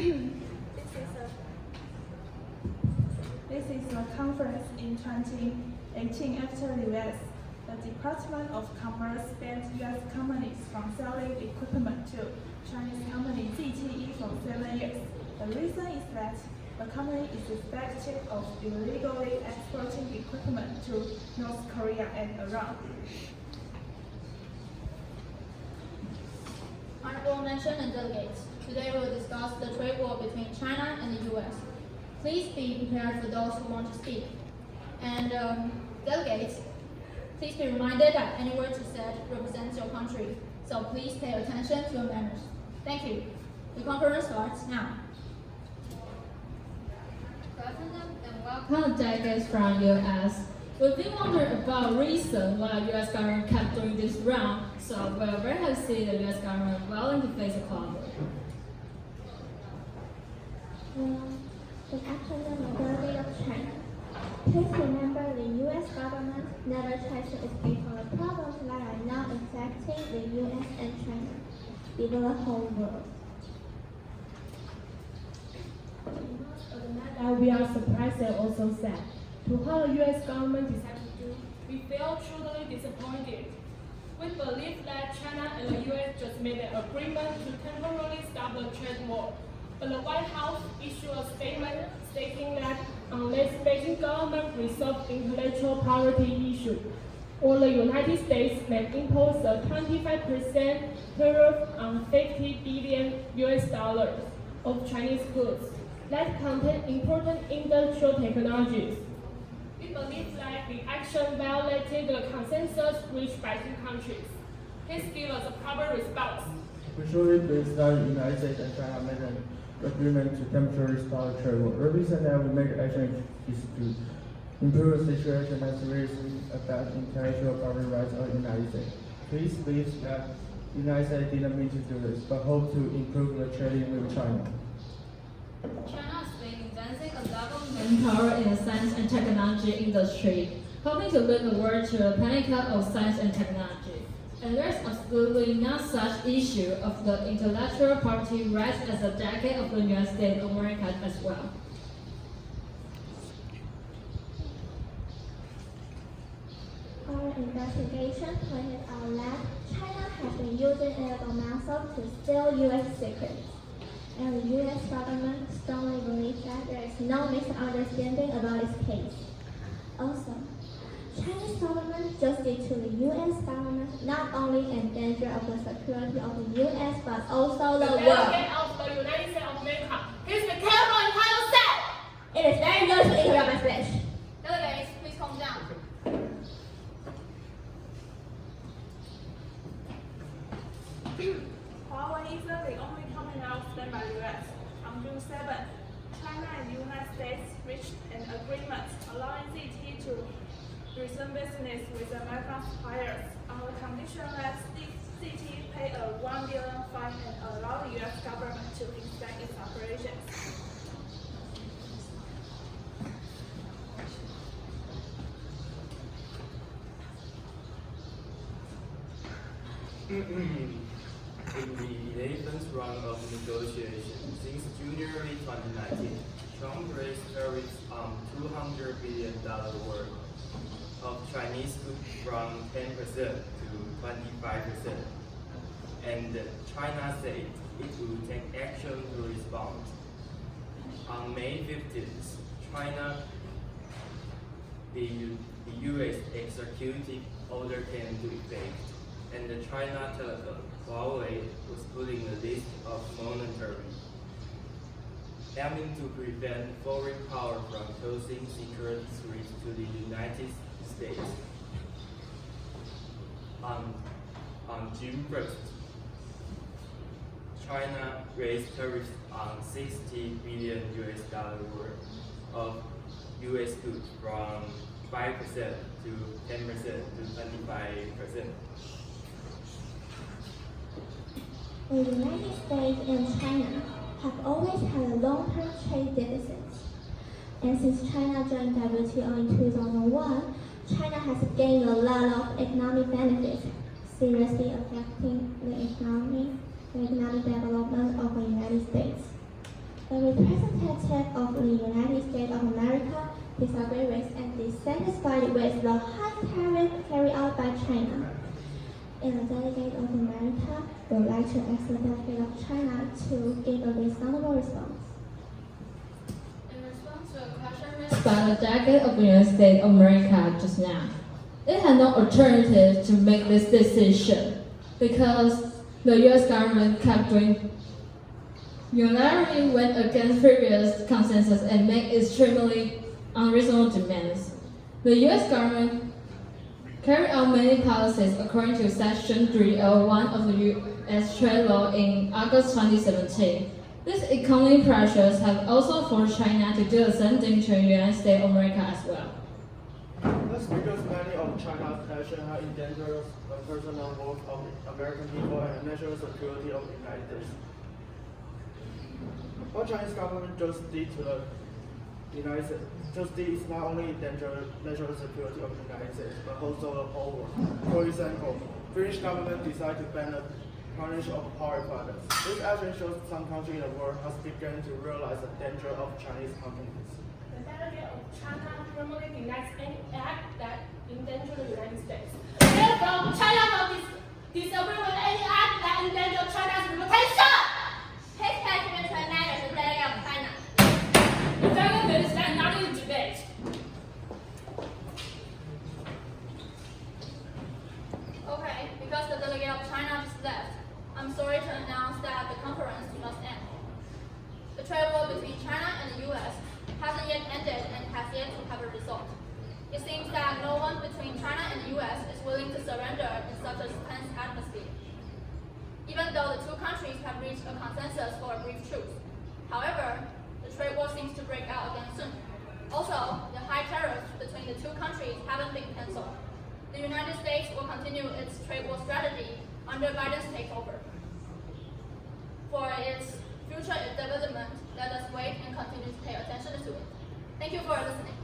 This is a conference in 2018 after the U.S. The Department of Commerce banned U.S. companies from selling equipment to Chinese company ZTE for 7 years. The reason is that the company is suspected of illegally exporting equipment to North Korea and Iran. Honorable mention and delegates, today we will discuss the trade war between China and the U.S. Please be prepared for those who want to speak. And delegates, please be reminded that any words you said represents your country, so please pay attention to your manners. Thank you. The conference starts now. President and welcome delegates from U.S. We've been wondering about reason why U.S. government kept doing this round, so we're very happy to see the U.S. government willing to face a conflict. Good afternoon, majority of China. Please remember the U.S. government never tries to escape from the problems that are now affecting the U.S. and China, even the whole world. We are surprised and also sad. To what the U.S. government decided to do, we feel truly disappointed. We believe that China and the U.S. just made an agreement to temporarily stop the trade war. But the White House issued a statement stating that unless Beijing government resolve intellectual property issue, or the United States may impose a 25% tariff on $50 billion of Chinese goods that contain important industrial technologies. We believe that the action violated the consensus reached by two countries. Please give us a proper response. We surely believe that the United States and China made an agreement to temporarily stop the trade war. The reason that we make action is to improve the situation that seriously affects intellectual property rights of the United States. Please believe that the United States didn't mean to do this, but hope to improve the trading with China. China has been advancing a level of manpower in the science and technology industry, hoping to lead the world to the pinnacle of science and technology. And there's absolutely no such issue of the intellectual property rights as a decade of the United States of America as well. Our investigation pointed out that China has been using illegal methods to steal U.S. secrets. And the U.S. government strongly believes that there is no misunderstanding about this case. Also, Chinese government just did to the U.S. government not only in danger of the security of the U.S. but also the world. Delegate of the United States of America, please be careful in how you say. It is very rude to interrupt my speech. Delegates, please calm down. Huawei isn't the only company now banned by the U.S. On June 7, China and the United States reached an agreement allowing ZTE to resume business with American suppliers on the condition that ZTE pay a $1 billion fine and allow the U.S. government to inspect its operations. In the 11th round of negotiations since January 2019, Trump raised tariffs on $200 billion worth of Chinese goods from 10% to 25%. And China said it will take action to respond. On May 15th, the U.S. executive order came into effect, and the China Telecom, Huawei, was put in a list of monitoring, aiming to prevent foreign power from posing security threats to the United States. On June 1st, China raised tariffs on $60 billion worth of U.S. goods from 5% to 10% to 25%. The United States and China have always had a long-term trade deficit. And since China joined WTO in 2001, China has gained a lot of economic benefits, seriously affecting the economic development of the United States. The representative of the United States of America disagreed with and dissatisfied with the high tariff carried out by China. And the delegate of America would like to ask the delegate of China to give a reasonable response. In response to a question raised by the delegate of the United States of America just now, it had no alternative to make this decision because the U.S. government kept doing unilaterally went against previous consensus and made extremely unreasonable demands. The U.S. government carried out many policies according to Section 301 of the U.S. trade law in August 2017. These economic pressures have also forced China to do the same thing to the United States of America as well. That's because many of China's actions have endangered the personal wealth of American people and the national security of the United States. What Chinese government just did to the United States is not only endanger national security of the United States, but also the whole world. For example, British government decided to ban the punish of power products. This action shows some countries in the world has begun to realize the danger of Chinese companies. The delegate of China firmly denies any act that endangers the United States. Therefore, China will disagree with any act that endangers China's reputation. His statement to manage the delegate of China. The delegate is not in debate. Okay, because the delegate of China just left, I'm sorry to announce that the conference must end. The trade war between China and the U.S. hasn't yet ended and has yet to have a result. It seems that no one between China and the U.S. is willing to surrender in such a tense atmosphere. Even though the two countries have reached a consensus for a brief truce. However, the trade war seems to break out again soon. Also, the high tariffs between the two countries haven't been cancelled. The United States will continue its trade war strategy under Biden's takeover. For its future development, let us wait and continue to pay attention to it. Thank you for listening.